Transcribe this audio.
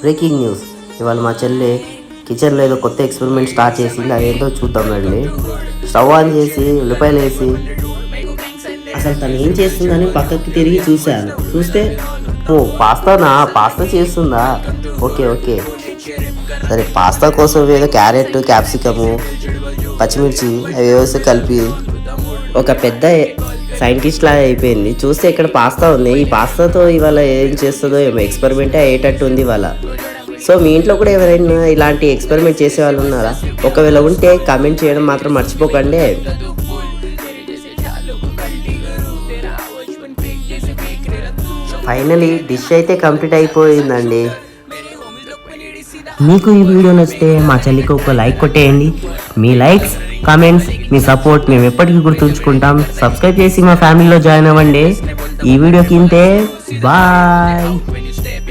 Breaking news. ఇవాళ మా చెల్లి కిచెన్లో ఏదో కొత్త ఎక్స్పెరిమెంట్ స్టార్ట్ చేసింది. అదేంటో చూద్దామండి. స్టవ్ ఆన్ చేసి ఉల్లిపాయలు వేసి అసలు తను ఏం చేస్తుందని పక్కకి తిరిగి చూస్తే ఓ పాస్తా చేస్తుందా? ఓకే సరే, పాస్తా కోసం ఏదో క్యారెట్, క్యాప్సికము, పచ్చిమిర్చి అవి వేసి కలిపి ఒక పెద్ద సైంటిస్ట్ లాగా అయిపోయింది. చూస్తే ఇక్కడ పాస్తా ఉంది. ఈ పాస్తాతో ఇవాళ ఏం చేస్తుందో ఏమో ఎక్స్పెరిమెంటే అయ్యేటట్టు ఉంది ఇవాళ. సో మీ ఇంట్లో కూడా ఎవరైనా ఇలాంటి ఎక్స్పెరిమెంట్ చేసే వాళ్ళు ఉన్నారా? ఒకవేళ ఉంటే కామెంట్ చేయడం మాత్రం మర్చిపోకండి. ఫైనలీ డిష్ అయితే కంప్లీట్ అయిపోయిందండి. మీకు ఈ వీడియో నచ్చితే మా చెల్లికి ఒక లైక్ కొట్టేయండి. మీ లైక్స్, కామెంట్స్, మీ సపోర్ట్ మేము ఎప్పటికీ గుర్తుంచుకుంటాం. సబ్స్క్రైబ్ చేసి మా ఫ్యామిలీలో జాయిన్ అవ్వండి. ఈ వీడియోకి ఇంతే. బాయ్.